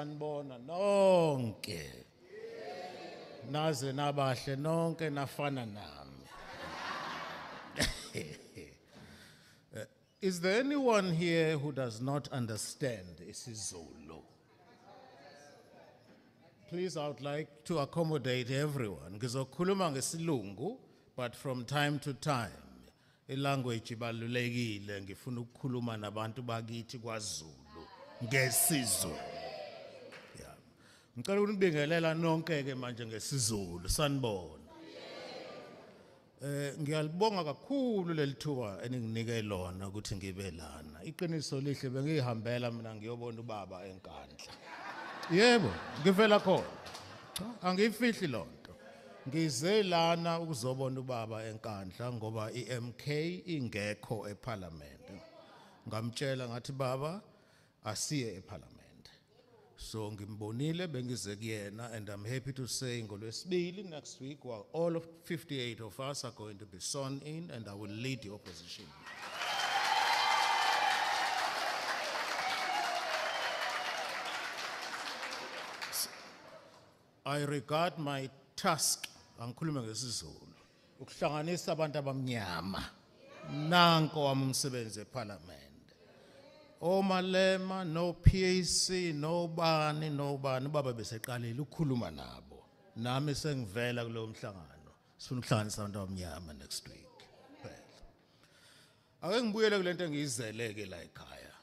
sanibona nonke. Naze nabahle nonke nafana nami. Is there anyone here who does not understand isiZulu? Please, I would like to accommodate everyone. Ngizokhuluma ngesilungu, but from time to time, ilanguage ibalulekile ngifuna ukukhuluma nabantu bakithi kwaZulu ngesiZulu. Yeah. Ngicela ukunibingelela nonke ke manje ngesiZulu. Sanibona. Ngiyalibonga kakhulu lelithuba eninginike lona ukuthi ngibe lana. Iqiniso lihle bengihambela mina ngiyobona ubaba eNkandla. Yebo, ngivela khona. Angifihli lonto. Ngize lana ukuzobona ubaba eNkandla ngoba iMK ingekho eParliament. Ngamtshela ngathi baba asiye eParliament. So ngimbonile bengize kuyena, and I'm happy to say ngolwesibili next week all of 58 of us are going to be sworn in, and I will lead the opposition. I regard my task, angikhuluma ngesizulu, ukuhlanganisa abantu abamnyama. Nanko wami umsebenzi eParliament. Omalema, no PAC, no bani, baba beseqalile ukukhuluma nabo. Nami sengivela kulo mhlangano. Sifuna ukuhlanganisa abantu abamnyama next week. Ake ngibuyele kulento engiyizeleke la ekhaya.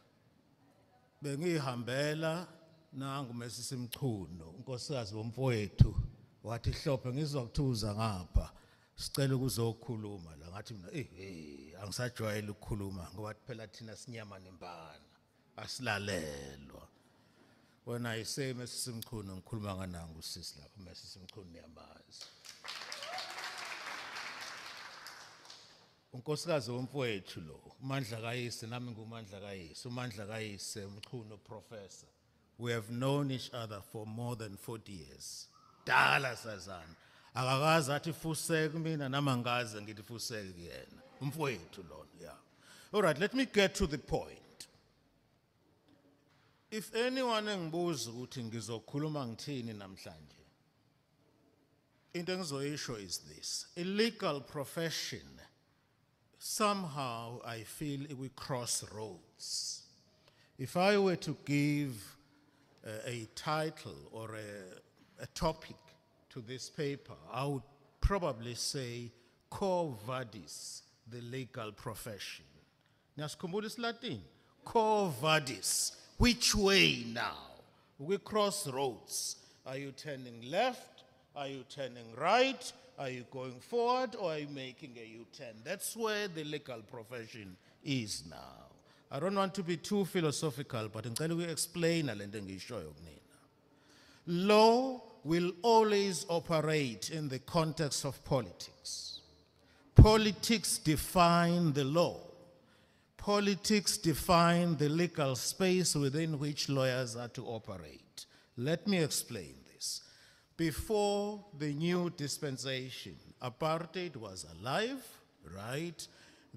Bengihambela nangu Mesisi Mchunu, unkosikazi womfowethu, wathi Hlophe ngizwa kuthuza ngapha. Sicela ukuzokhuluma la ngathi mina angisajwayele ukukhuluma ngoba phela thina sinyama nembana asilalelwa. When I say Mesisi Mchunu ngikhuluma nganangu usisi lapha Mesisi Mchunu niyamazi. Unkosikazi womfowethu lo, uMandla kaYise nami ngumandla kaYise, uMandla kaYise Mchunu professor. We have known each other for more than 40 years. Dala sazana. Akakazi athi fuseke mina namangaze ngithi fuseke kuyena. Umfowethu lona, yeah. All right, let me get to the point. If anyone engibuza ukuthi ngizokhuluma ngithini namhlanje, into engizoyisho is this. A legal profession, somehow I feel we cross roads. If I were to give a title or a topic to this paper, I would probably say Quo Vadis, the legal profession. Naskhumbula Latin. Quo Vadis. Which way now? We cross roads. Are you turning left? Are you turning right? Are you going forward, or are you making a U-turn? That's where the legal profession is now. I don't want to be too philosophical, but ngicela ukuexplain lento engishoyo kunina. Law will always operate in the context of politics. Politics define the law. Politics define the legal space within which lawyers are to operate. Let me explain this. Before the new dispensation, apartheid was alive, right?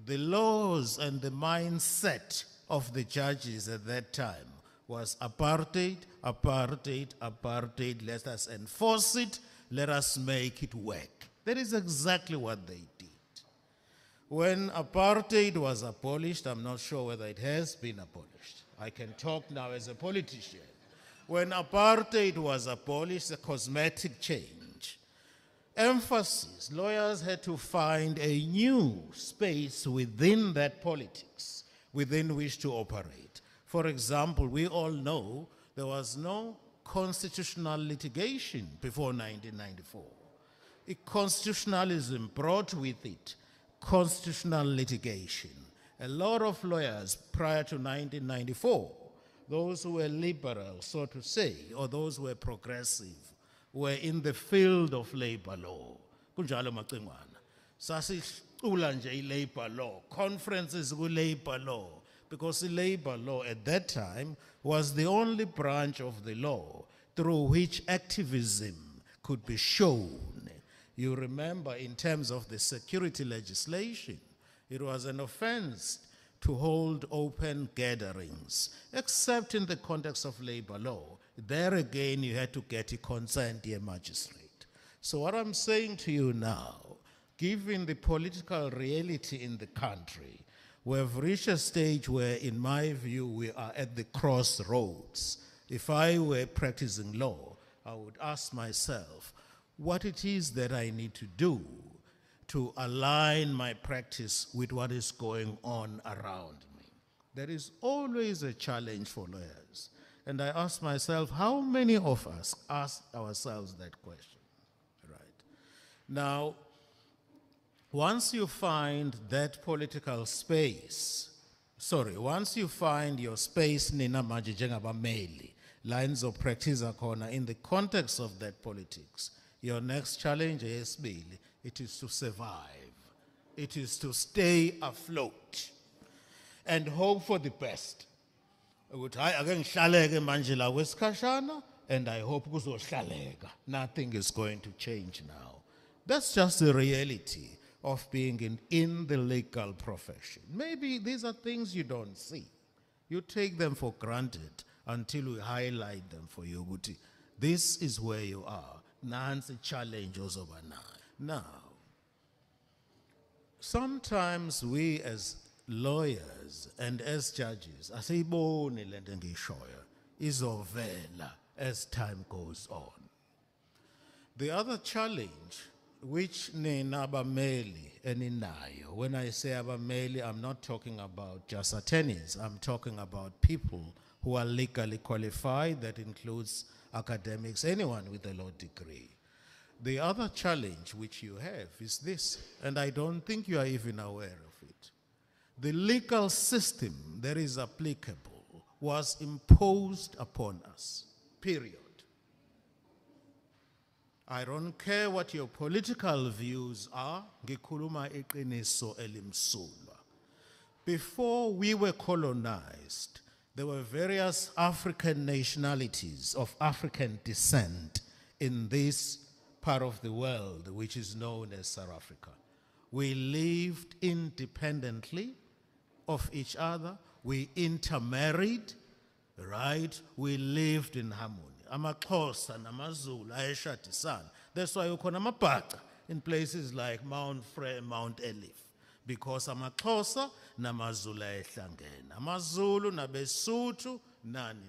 The laws and the mindset of the judges at that time was apartheid, apartheid, apartheid. Let us enforce it. Let us make it work. That is exactly what they did. When apartheid was abolished, I'm not sure whether it has been abolished. I can talk now as a politician. When apartheid was abolished, a cosmetic change. Emphasis, lawyers had to find a new space within that politics within which to operate. For example, we all know there was no constitutional litigation before 1994. Constitutionalism brought with it constitutional litigation. A lot of lawyers prior to 1994, those who were liberal, so to say, or those who were progressive, were in the field of labor law. Kunjalo macingwana. Sasicula nje labor law, conferences with labor law, because the labor law at that time was the only branch of the law through which activism could be shown. You remember in terms of the security legislation, it was an offense to hold open gatherings, except in the context of labor law. There again, you had to get a consent a magistrate. So what I'm saying to you now, given the political reality in the country, we have reached a stage where, in my view, we are at the crossroads. If I were practicing law, I would ask myself what it is that I need to do to align my practice with what is going on around me. There is always a challenge for lawyers. And I ask myself, how many of us ask ourselves that question? Right. Now, once you find that political space, once you find your space nina manje njengabameli, lines of practice akhona in the context of that politics, your next challenge yesibili, it is to survive. It is to stay afloat and hope for the best. And I hope nothing is going to change now. That's just the reality of being in the legal profession. Maybe these are things you don't see. You take them for granted until we highlight them for you. This is where you are. Nancy challenge also. Now, sometimes we as lawyers and as judges, asiyiboni lento engishoyo izovela as time goes on. The other challenge which nina abameli eninayo, when I say abameli, I'm not talking about just attorneys, I'm talking about people who are legally qualified. That includes academics, anyone with a law degree. The other challenge which you have is this, and I don't think you are even aware of it. The legal system that is applicable was imposed upon us, period. I don't care what your political views are, ngikhuluma iqiniso elimsulwa. Before we were colonized, there were various African nationalities of African descent in this part of the world, which is known as South Africa. We lived independently of each other. We intermarried, right? We lived in harmony. AmaXhosa namaZulu ayeshadisana. That's why ukhona amabhaca in places like Mount Frere, Mount Elif, because amaXhosa namaZulu ayehlangene. AmaZulu nabeSuthu nani.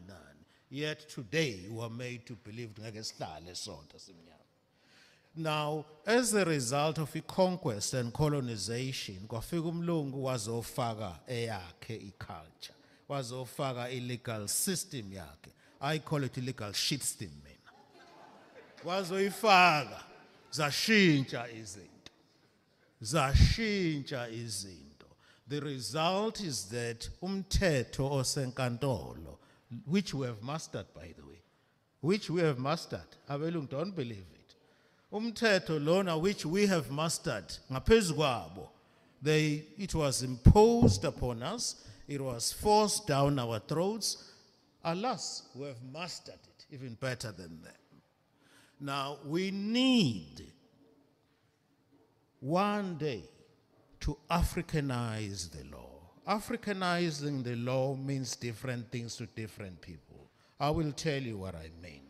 Yet today we are made to believe ngeke sihlale sonke simnyama. Now, as a result of the conquest and colonization, kwafika umlungu wazofaka eyakhe iculture, wazofaka illegal system yakhe. I call it illegal shit system, mina. Wazoyifaka, zashintsha izinto. The result is that umthetho osenkantolo, which we have mastered, by the way, abelungu don't believe it. Umthetho lona which we have mastered, ngaphezu kwabo, it was imposed upon us, it was forced down our throats. Alas, we have mastered it even better than them. Now, we need one day to Africanize the law. Africanizing the law means different things to different people. I will tell you what I mean.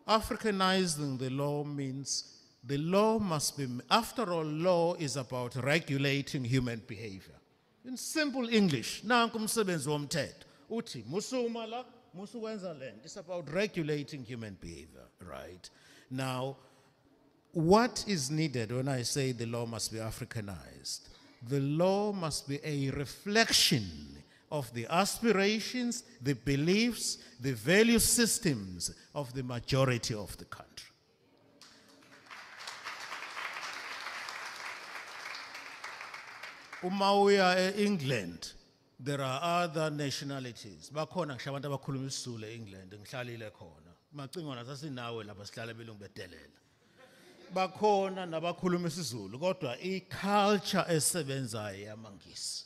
Africanizing the law means the law must be, after all, law is about regulating human behavior. In simple English, nanku umsebenzi womthetho. Uthi musuma la, musuwenza lento. It's about regulating human behavior, right? Now, what is needed when I say the law must be Africanized? The law must be a reflection of the aspirations, the beliefs, the value systems of the majority of the country. Umawia England, there are other nationalities. Bakhona ngisho abantu abakhuluma isiZulu eEngland, ngihlalile khona. Macingwana sasinawe lapha sihlala belungu bedelela. Bakhona nabakhuluma isiZulu, kodwa iculture esebenzayo yamangisi.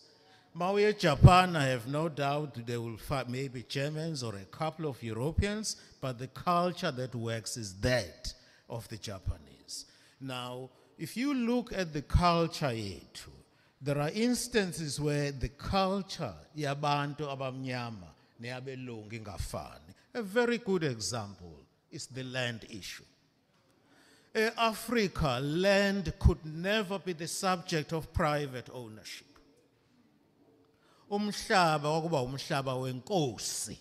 Mawuye Japan, I have no doubt they will find maybe Germans or a couple of Europeans, but the culture that works is that of the Japanese. Now, if you look at the culture yethu, there are instances where the culture yabantu abamnyama neyabelungu ingafani. A very good example is the land issue. In Africa, land could never be the subject of private ownership. Umhlaba wakuba umhlaba wenkosi.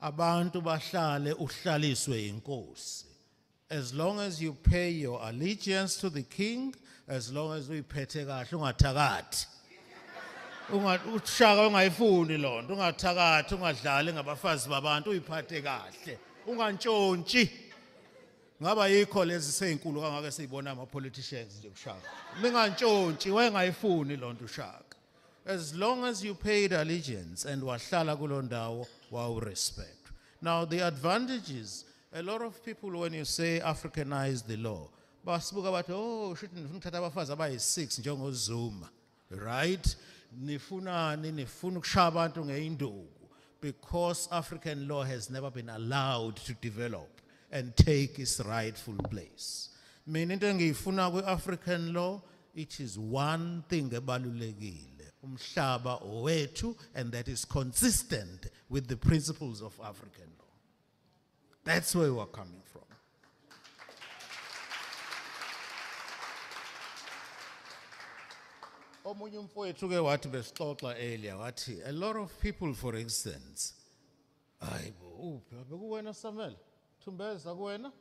Abantu bahlale uhlaliswe inkosi. As long as you pay your allegiance to the king, as long as uyiphethe kahle ungathakathi. Ushaka ungayifuni lonto, ungathakathi, ungadlali ngabafazi babantu, uyiphathe kahle. Ungantshontshi. Ngaba yikho lezi seyinkulu kangaka siyibona ama politicians nje kushaka. Ningantshontshi wengayifuni lonto ushaka. As long as you paid allegiance and wahlala kulo ndawo wa respect. Now the advantages, a lot of people when you say Africanize the law, basibuka bathi oh shouldn't ngithatha abafazi abayi6 njengo Zuma, right? Nifunani nifuna ukushaya abantu ngeinduku because African law has never been allowed to develop and take its rightful place. Mina into engiyifuna kwi-African law, it is one thing ebalulekile, umhlaba owethu, and that is consistent with the principles of African law. That's where we're coming from. Omunye umfowethu ke wathi besixoxa earlier wathi a lot of people, for instance, hayibo bekuwena Samuel Thumbeza kuwena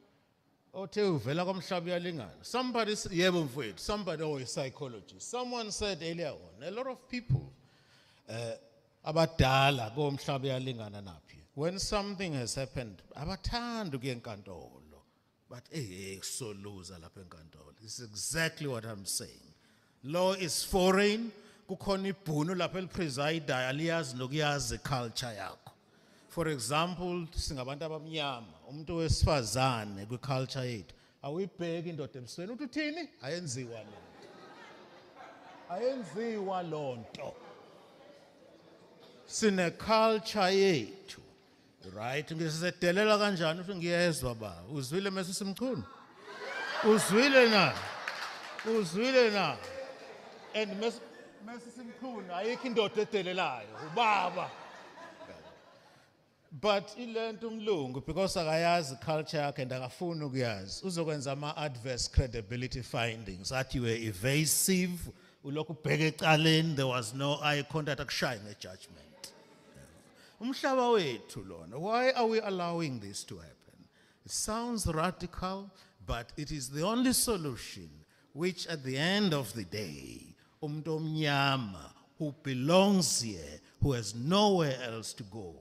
othe uvela kwamhlaba uyalingana. Somebody yebo mfowethu, somebody a psychologist, someone said earlier on, a lot of people abadala komhlaba uyalingana naphi, when something has happened abathanda ukuya enkantolo, but so loser lapha enkantolo. This is exactly what I'm saying. Law is foreign, kukhona ibhunu lapha elipreside aliyazi nokuyazi culture yakho. For example, singabantu abamnyama, umuntu wesifazane kwi-culture yethu, awuyibheki indoda ebusweni uthi uthini? Ayenziwa lonto. Ayenziwa lonto. Sine culture yethu, right? Ngisisedelela kanjani uthi ngiyezwa ba? Uzwile mase simchunu? Uzwile na? Uzwile na? And mase simchunu ayikho indoda edelelayo, ubaba. But ilento umlungu because akayazi culture yakhe and akafuni ukuyazi uzokwenza ama-adverse credibility findings that you were evasive, ulokhu ubheke ecaleni, there was no eye contact, akushaye ngejudgment. Umhlaba wethu lona, why are we allowing this to happen? It sounds radical, but it is the only solution which at the end of the day, umuntu omnyama who belongs here, who has nowhere else to go,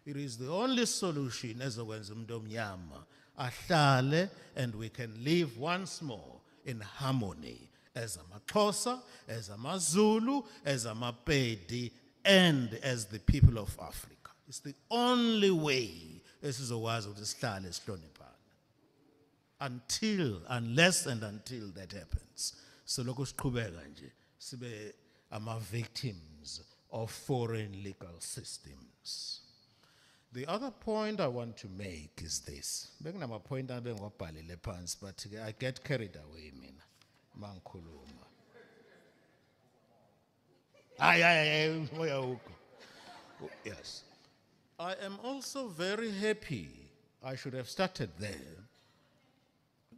it is the only solution ezokwenza umuntu omnyama ahlale and we can live once more in harmony as amaXhosa, as amaZulu, as amaPedi, and as the people of Africa. It's the only way esizokwazi ukuthi sihlale sihloniphana. Unless and until that happens, so lokho siqhubeka nje sibe ama-victims of foreign legal systems. The other point I want to make is this. Bekunama-point abengiwabhalile phansi, but I get carried away mina mangikhuluma. Yes. I am also very happy, I should have started there,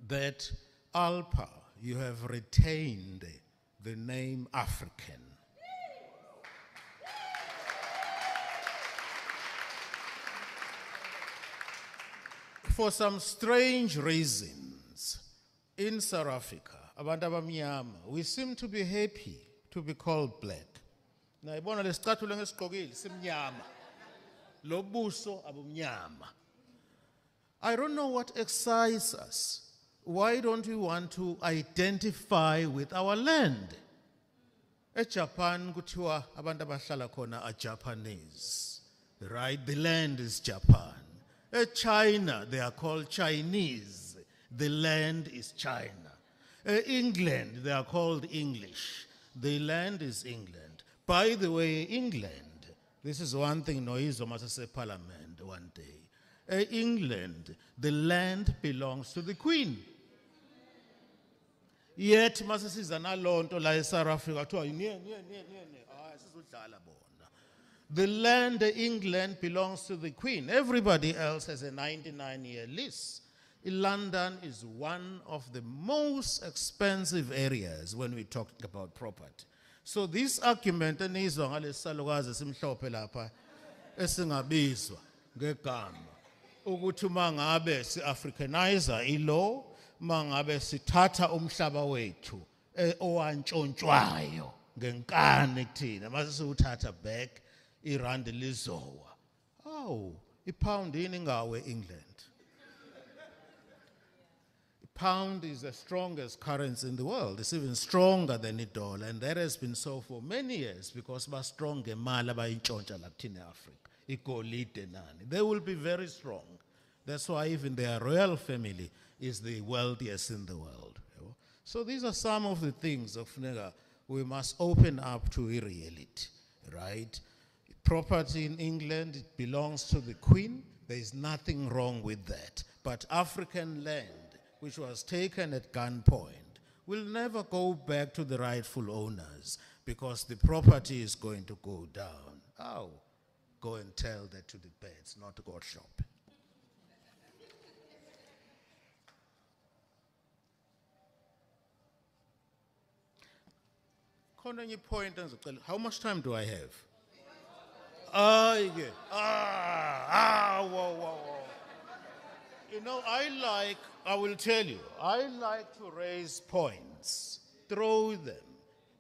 that ALPA, you have retained the name African. For some strange reasons, in South Africa, abantu abamnyama, we seem to be happy to be called black. Nayibona lesicathulo ngesigqokile simnyama. Lo buso abumnyama. I don't know what excites us. Why don't we want to identify with our land? EJapan kuthiwa abantu abahlala khona are Japanese. Right? The land is Japan. China, they are called Chinese. The land is China. England, they are called English. The land is England. By the way, England, this is one thing Noizo must say parliament one day. England, the land belongs to the Queen. Yet, masasizana lonto la South Africa, The land, England, belongs to the Queen. Everybody else has a 99-year lease. London is one of the most expensive areas when we're talking about property. So this argument enizwa ngalesalukazi simhlophe lapha esingabizwa ngegama ukuthi mangabe si-Africanizer ilo, mangabe sithatha umhlaba wethu owantshontshwayo ngenkani kuthina mase siwuthatha back irandi lizowa. Oh, ipound yini ngawe England? Pound is the strongest currency in the world. It's even stronger than the dollar, and that has been so for many years because ba strong ngemali abayintshontsha lapha in Africa. Igolide nani. They will be very strong. That's why even their royal family is the wealthiest in the world. So these are some of the things of we must open up to a reality, right? Property in England, it belongs to the Queen. There is nothing wrong with that. But African land, which was taken at gunpoint, will never go back to the rightful owners because the property is going to go down. Oh, go and tell that to the birds, not to go shopping. How much time do I have? Whoa. You know, I will tell you, I like to raise points, throw them,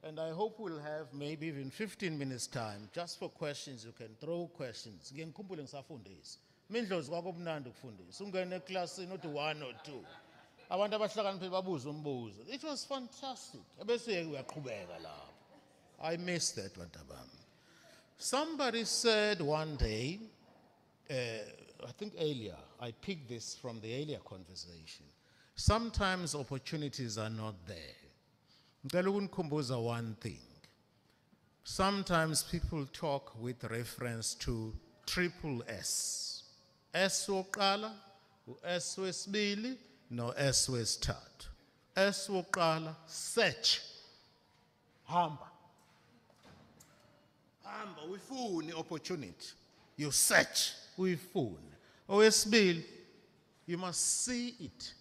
and I hope we'll have maybe even 15 minutes time just for questions. You can throw questions. Ngiyakhumbula ngisafundisa. Mindlozi kwakubunandi ukufundisa. Ungene eclassini uthi 1 or 2. Abantu abahlakaniphile babuza umbuzo. It was fantastic. Ebese uyaqhubeka lapho. I missed that bantabami. Somebody said one day, I think earlier, I picked this from the earlier conversation. Sometimes opportunities are not there. Ngicela ukunikhumbuza one thing. Sometimes people talk with reference to triple S. S wokuqala, S wesibili, no S wesithathu. S wokuqala, search. Hamba, uyifune opportunity. You search, uyifune. Owesibili, you must see it.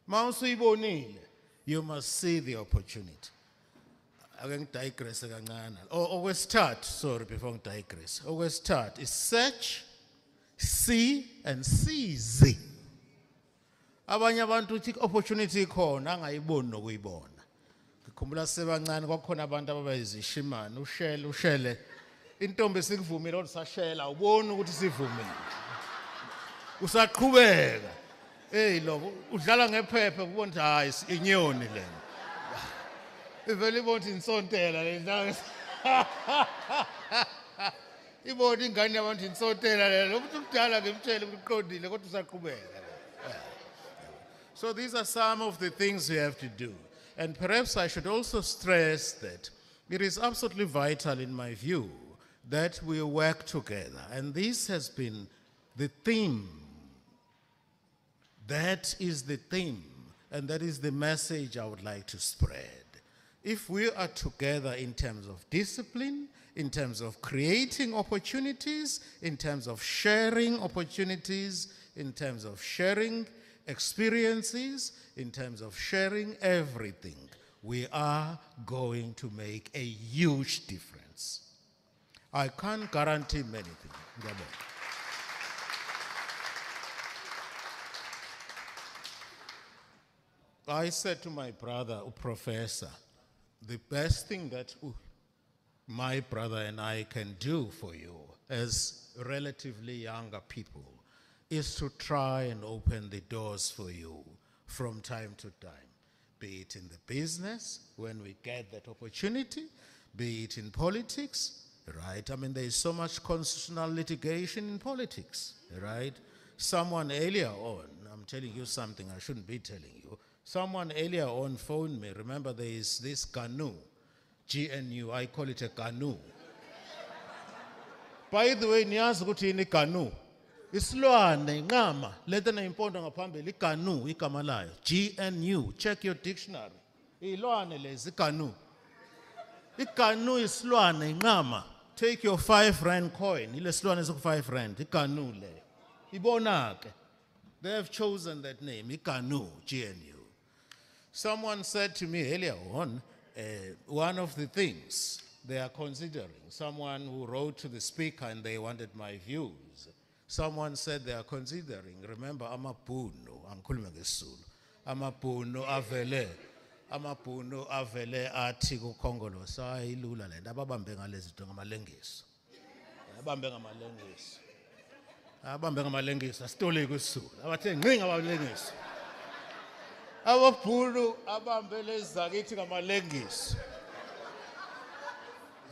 Mawusuyibonile, you must see the opportunity. Ake ngidigress kancane. Okwesithathu, sorry before ngidigress. Okwesithathu is search, see and seize. Abanye abantu uthi opportunity ikhona angayiboni nokuyibona. Ngikhumbula sebancane kwakhona abantu ababayizishimane ushele intombi sikuvumile kodwa sashela ubona ukuthi sivumile. Usaqhubeka. Hey lo udlala ngephepha kubona ukuthi hayi inyoni lena. Ivele ibona insontela lena. Ibona ingane yabantu insontela lena. Ukuthi ukudala ngimtshele ukuthi uqondile kodwa usaqhubeka. So these are some of the things we have to do. And perhaps I should also stress that it is absolutely vital in my view that we work together. And this has been the theme. That is the theme. And that is the message I would like to spread. If we are together in terms of discipline, in terms of creating opportunities, in terms of sharing opportunities, in terms of sharing experiences, in terms of sharing everything, we are going to make a huge difference. I can't guarantee many things. I said to my brother, Professor, the best thing that my brother and I can do for you as relatively younger people is to try and open the doors for you from time to time, be it in the business, when we get that opportunity, be it in politics, right? I mean, there is so much constitutional litigation in politics, right? Someone earlier on, I'm telling you something I shouldn't be telling you, someone earlier on phoned me, remember there is this GNU, G-N-U, I call it a GNU. By the way, niyazi ukuthi yini GNU? Isilwane inqama lento neyimpondo ngaphambili iganu igama layo GNU, check your dictionary. Ilwane lezi iganu. Iganu isilwane inqama take your 5 rand coin, ile silwane soku 5 rand, iganu le. Ibona ke. They have chosen that name, iganu, GNU. Someone said to me earlier on, one of the things they are considering, someone who wrote to the speaker and they wanted my views. Someone said they are considering, remember amabhunu, angikhuluma ngesizulu. Amabhunu avele athi kuKhongolose ayilula lento ababambe ngalezi zinto ngamalengiso. Abambe ngamalengiso asitole kusizulu. Abathe ncinga abalengiso. Ababhunu abambe lezi zakithi ngamalengiso.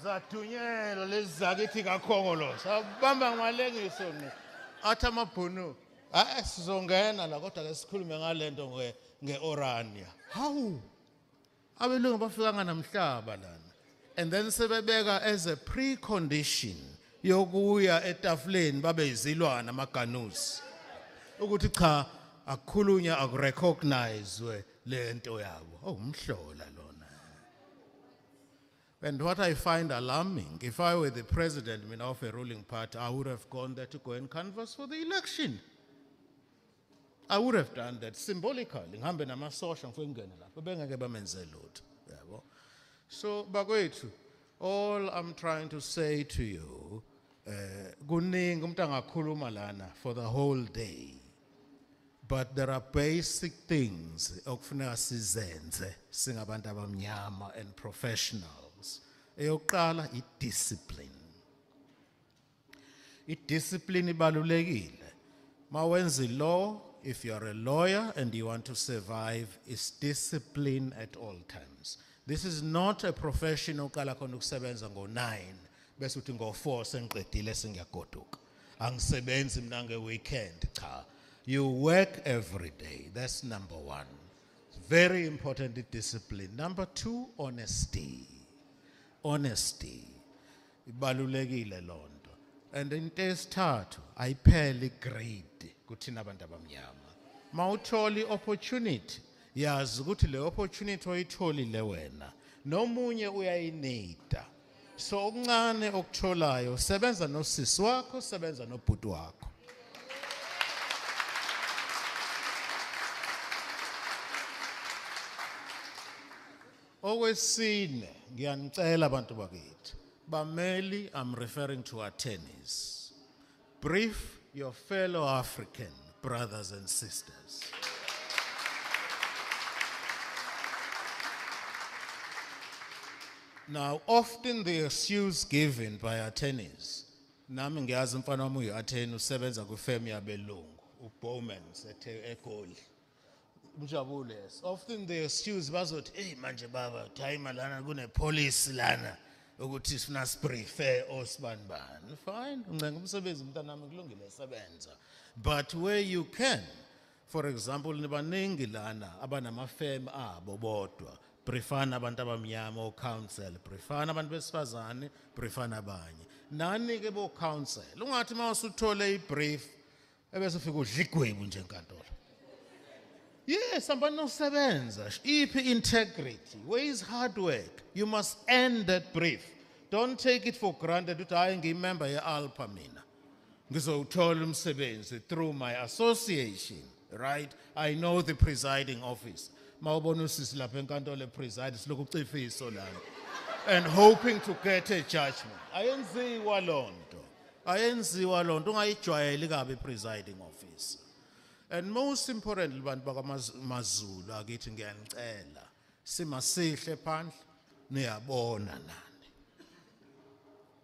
Zathunyelwa lezi zakithi kaKhongolose. Abamba ngamalengiso ne. Athi amabhunu sizongena la kodwa ke sikhulume ngalento ngeOrania. Hawu. Abelungu bafika namhlaba lana. And then sebebeka as a precondition yokuya etafuleni babe izilwana amaganuzi. Ukuthi cha akukhulunywa akurecognize lento yabo. Oh umhlola lona. And what I find alarming, if I were the president of a ruling party, I would have gone there to go and canvass for the election. I would have done that symbolically. Ngihambe namasosha ngifike lapho bengeke bamenze lutho. Yabo. So bakwethu, all I'm trying to say to you, kuningi umuntu angakhuluma lana for the whole day. But there are basic things okufuneka sizenze singabantu abamnyama and professionals. Eyokuqala idiscipline. Idiscipline ibalulekile. Mawenza law, if you are a lawyer and you want to survive, is discipline at all times. This is not a profession oqala khona ukusebenza ngo9 bese uthi ngo4 sengiqedile sengiyagoduka. Angisebenzi mina ngeweekend cha. You work every day. That's number 1. It's very important discipline. Number 2, honesty. Honesty. Ibalulekile lonto. And into yesithathu ayipheli grade kuthina abantu abamnyama. Mawutholi opportunity, yazi ukuthi le opportunity oyitholile wena nomunye uyayinida. So okuncane okutholayo sebenza nosisi wakho, sebenza nobhuti wakho. Okwesine ngiyanicela abantu bakithi. Bameli, I'm referring to attorneys. Brief your fellow African brothers and sisters. Now, often the excuse given by attorneys, nami ngiyazi mfana wami uyi-attorney usebenza kwifirm yabelungu, uBowmans eGoli. Mjabules. Often the excuse bazothi, hey manje baba, time lana kunepolice lana ukuthi sifuna siprefer osibanibani. Fine, uncenga umsebenzi mntanami kulungile sebenza. But where you can, for example, nibaningi lana abanamafirm abo bodwa, prefana abantu abamnyama o council, prefana abantu besifazane, prefana abanye. Nani ke bo council, ungathi mawusuthole ibrief ebese ufika udla igwebu nje enkantolo. Yes, somebody no sebenza. Iphi integrity. Where is hard work? You must end that brief. Don't take it for granted ukuthi hayi ngiyimember ye-ALPA mina. Ngizowuthola umsebenzi through my association, right? I know the presiding office. Mawubona usisi lapha enkantolo preside silokhu ucifiso lana. And hoping to get a judgment. Ayenziwa lonto. Ayenziwa lonto ungayijwayeli kabi presiding office. And most importantly, bantu bakamazulu akithi ngiyanicela simasihle phandle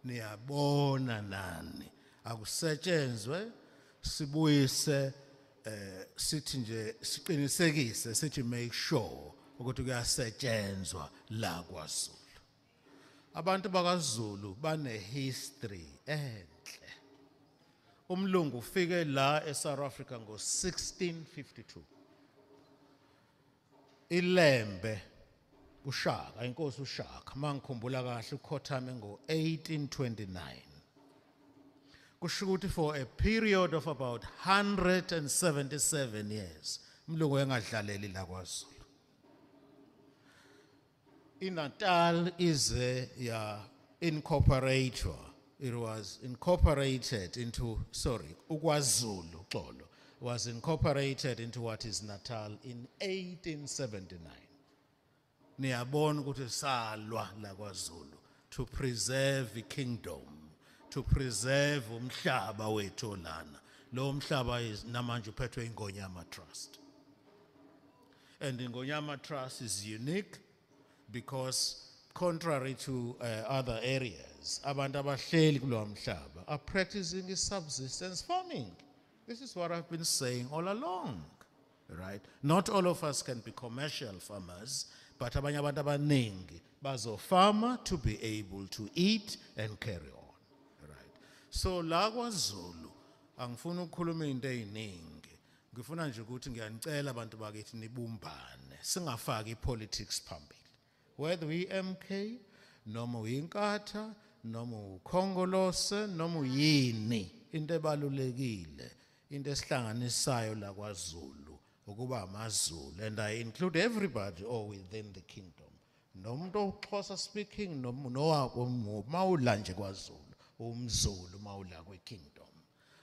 niyabona nani akusetshenzwe sibuyise sithi nje siqinisekise sithi make sure ukuthi kuyasetshenzwa la kwaZulu. Abantu bakaZulu bane history enhle. Umlungu ufike la eSouth Africa ngo-1652. Ilembe uShaka, inkosi uShaka, mangikhumbula kahle ukhothame ngo-1829. Kusho ukuthi for a period of about 177 years, umlungu engadlaleli la kwaZulu. INatal ize ya incorporatwa it was incorporated into, uKwaZulu, Xolo, was incorporated into what is Natal in 1879. Niyabona ukuthi salwa la kwaZulu to preserve the kingdom, to preserve umhlaba wethu lana. Lo mhlaba is namanje uphethwe iNgonyama Trust. And Ngonyama Trust is unique because contrary to other areas, abantu abahleli kulowo mhlaba are practicing subsistence farming. This is what I've been saying all along, right? Not all of us can be commercial farmers, but abanye abantu abaningi bazofama to be able to eat and carry on, right? So la kwaZulu angifuna ukukhuluma into eziningi, ngifuna nje ukuthi ngiyanicela abantu bakithi nibumbane, singafaki ipolitics phambili. Whether we MK, noma uyinkatha, noma ukhongolose, noma uyini, into ebalulekile, into esihlanganisayo la kwaZulu ukuba amaZulu, and I include everybody all within the kingdom. Nomuntu oXhosa speaking, nowabo mawula nje kwaZulu, umZulu mawula kweKingdom.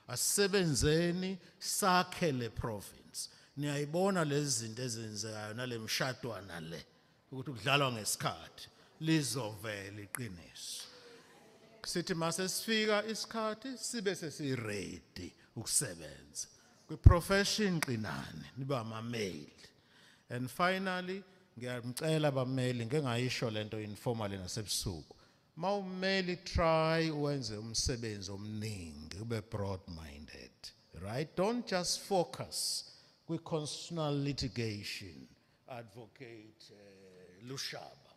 Asebenzeni sakhe le province. Niyayibona lezi zinto ezenzekayo nale mshadwana le ukuthi kudlalwa ngesikhathi lizovela iqiniso. Sithi mase sifika isikhathi sibe sesiready ukusebenza. Kwi-profession qinane niba amameli. And finally ngiyamcela abameli ngengayisho lento informally nasebusuku. Mawumeli try wenze umsebenzi omningi ube broad minded, right? Don't just focus with constitutional litigation. Advocate Lushaba.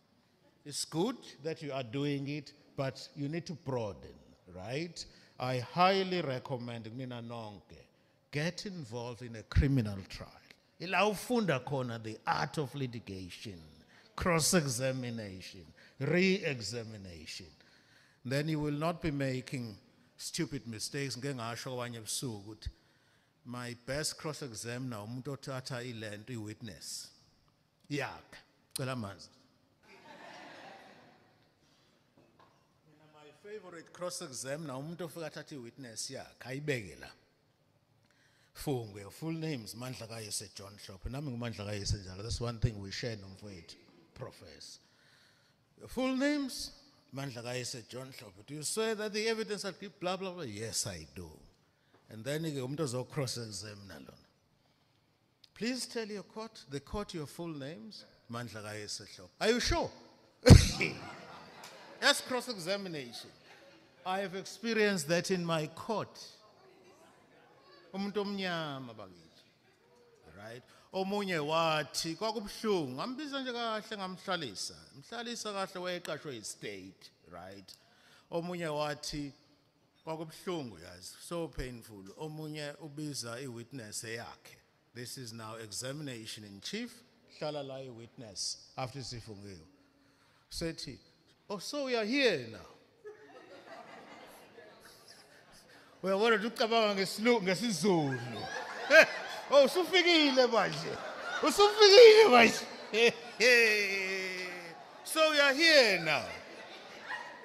It's good that you are doing it, but you need to broaden, right? I highly recommend Nina Nonke get involved in a criminal trial. Ila ufunda khona the art of litigation, cross-examination, re-examination. Then you will not be making stupid mistakes. My best cross-examiner umuntu othatha ilento i-witness yakhe cela manzi. My favorite cross-examiner umuntu ofika athatha i-witness yakhe ayibeke la. Fungwe, your full names Mandla Kayise John Hlophe. Nami nguMandla Kayise njalo. That's one thing we share nomfowethu Professor. Your full names Mandla Kayise John Hlophe. Do you swear that the evidence will keep blah blah blah? Yes, I do. And then umuntu ozo cross-examine lona. Please tell your court, the court, your full names Mandla Kayise Hlophe. Are you sure? That's cross-examination. I have experienced that in my court. Umuntu omnyama bakithi, right? Omunye wathi kwakubhlungu ngambiza nje kahle ngamhlalisa kahle wayeqashwe yi-state, right? Omunye wathi kwakubhlungu yazi, so painful. Omunye ubiza i-witness yakhe. This is now examination in chief. Hlala la i-witness after sifungiwe. Sethi, oh, so we are here now. Uyabona ucabanga ngesizulu. Oh, usufikile manje. Usufikile manje. So we are here now.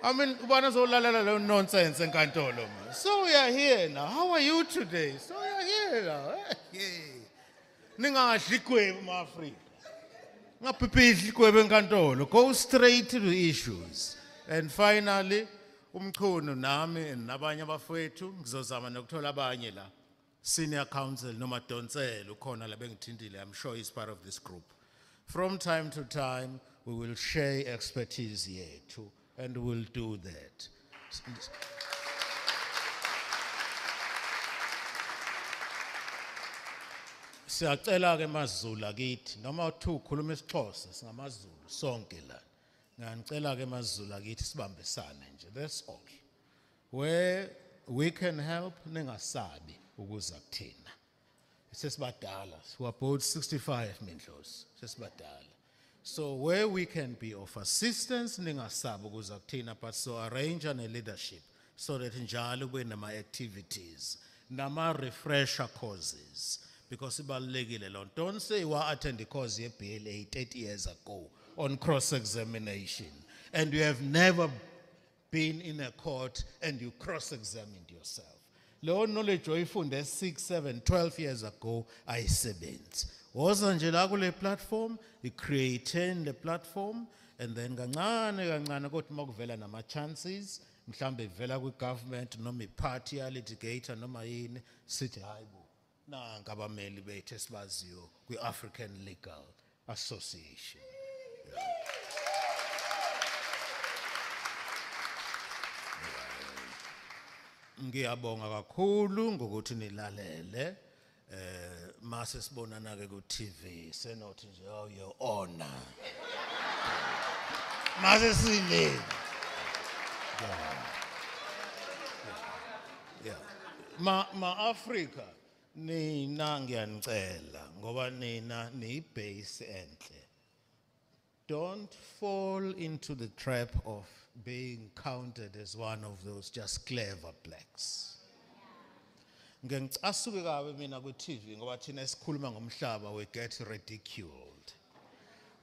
I mean, ubana zolalela lo nonsense enkantolo man. So we are here now. How are you today? So we are here now. Ningadli igwebu ma-Afrika. Ngaphiphi igwebu enkantolo. Go straight to the issues. And finally, umkhulu nami nabanye abafowethu ngizozama nokuthola abanye la senior counsel noma Donsela ukhona la bengithintile. I'm sure he's part of this group. From time to time we will share expertise here too, and we'll do that. Siyacela ke maZulu akithi noma uthu ukhuluma isiXhosa singamaZulu sonke la. Ngicela ke maZulu akithi sibambisane nje. That's all. Where we can help ningasabi ukuza kuthina. Sesibadala. We are both 65 mindlozi. Sesibadala. So where we can be of assistance ningasabi ukuza kuthina, but so arrange a leadership so that njalo kube nama activities, nama refresher courses, because ibalulekile lo. Don't say wa attend the course ye BLA 30 years ago on cross-examination, and you have never been in a court and you cross-examined yourself. Leyo knowledge oyifunde 6, 7, 12 years ago ayisebenzi. Woza nje la kule platform, i-create le platform, and then kancane kodwa makuvela nama-chances, mhlambe ivela kwi-government noma i-party ya-litigator noma yini, sithi hayi bo, nanka abameli bethu esibaziyo kwi-African Legal Association. Ngiyabonga kakhulu ngokuthi nilalele. Mase sibonana ke ku TV senothi nje your honor. Mase sile. Ma Africa nina ngiyanicela ngoba nina ni base enhle. Don't fall into the trap of being counted as one of those just clever blacks. Ngicasuke kabe mina ku TV ngoba thina esikhuluma ngomhlaba we get ridiculed.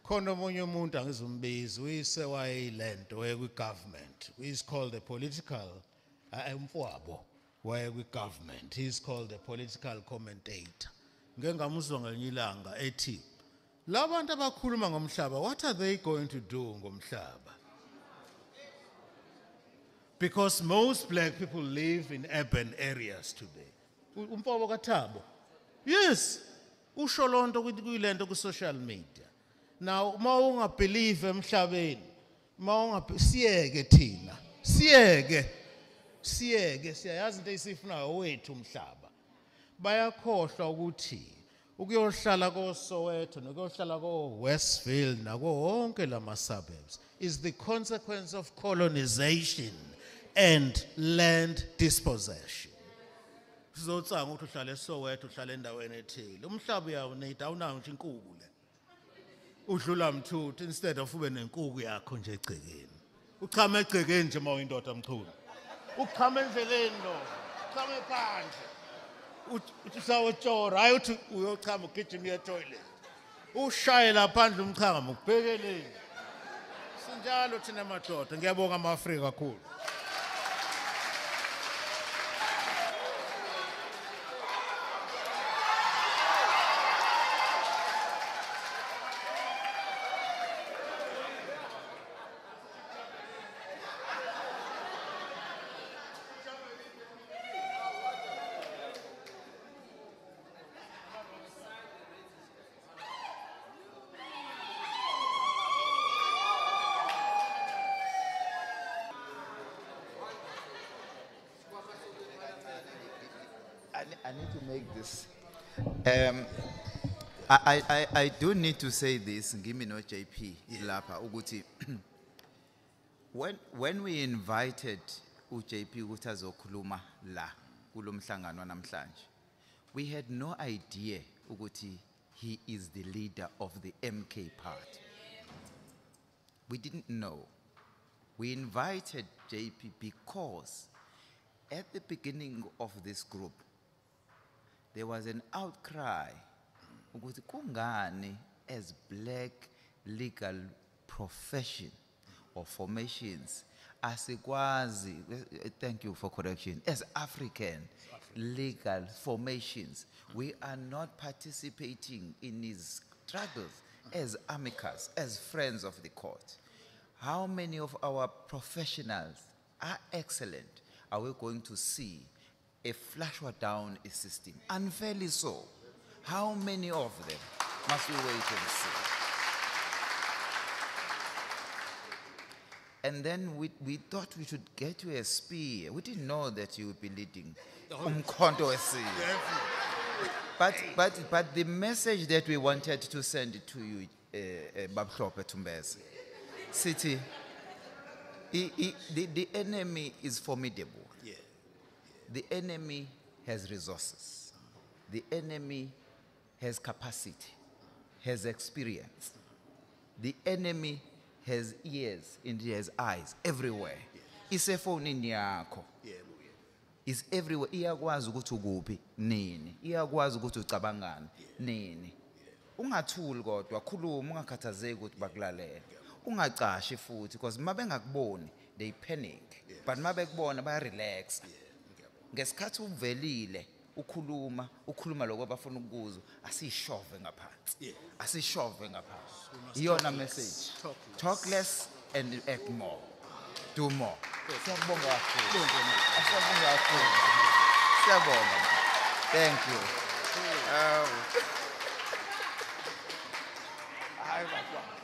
Khona omunye umuntu angizumbiza uyise wayilento kwi government. He's called a political umfowabo waye kwi government. He's called a political commentator. Ngeke ngamuzwa ngelinye ilanga ethi labantu abakhuluma ngomhlaba, what are they going to do ngomhlaba? Because most black people live in urban areas today. Umfowabo kaThabo. Yes. Usho lonto kuyilento ku social media. Now uma ungabelieve emhlabeni, siyeke thina. Siyeke siyayazi into esifunayo wethu umhlaba. Bayakhohlwa ukuthi ukuyohlala ko Soweto nokuyohlala ko Westfield nako wonke lama suburbs is the consequence of colonization and land dispossession. Sizotsanga ukuthi uhlala eSoweto uhlala endaweni ethile. Umhlaba uyawunida awunayo nje inkukhu le. Udlula mthuthu instead of ube nenkukhu yakho nje egcekeni. Uchama egcekeni nje mawuyindoda mchunu. Uchama endleleni lo. Uchama phandle. Usawutshora hayi uthi uyochama ugijima uye toilet. Ushaye la phandle umchama ukubhekeleni. Sinjalo thina madoda. Ngiyabonga ama-Afrika kakhulu. I need to make this. I do need to say this. Give me no JP. Ilapa Uguti. When we invited UJP Utazo Kuluma La Kulum Sangano Namslanj, we had no idea Uguti he is the leader of the MK party. We didn't know. We invited JP because at the beginning of this group, there was an outcry ukuthi kungani as black legal profession or formations asikwazi, thank you for correction, as African legal formations we are not participating in these struggles as amicus, as friends of the court. How many of our professionals are excellent are we going to see a flush down a system? Unfairly so. How many of them must we wait and see? And then we thought we should get you a spear. We didn't know that you would be leading Umkhonto SC. But the message that we wanted to send to you, Babhlope Tumbese, City, the enemy is formidable. Yeah. The enemy has resources. The enemy has capacity, has experience. The enemy has ears and he has eyes everywhere. It's a phone in yakho. Is everywhere. Iyakwazi ukuthi ukuphi nini. Iyakwazi ukuthi ucabangani nini. Ungathuli kodwa khuluma ungakhathazeki ukuthi bakulalela. ungacashi futhi because mabengakuboni they panic but mabekubona baya relax ngesikhathi uvelile ukhuluma lokho abafuna ukuzwa asishove ngaphansi asishove ngaphansi iyona message talk less and act more do more siyabonga kakhulu siyabonga thank you hayi baba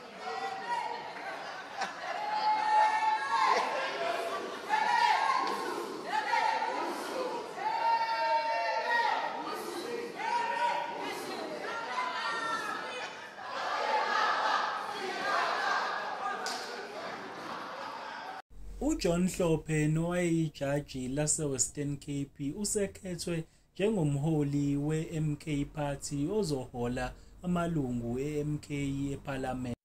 uJohn Hlophe nowayeyijaji lase-Western Cape usekhethwe njengomholi we-MK Party ozohola amalungu e-MK eParliament.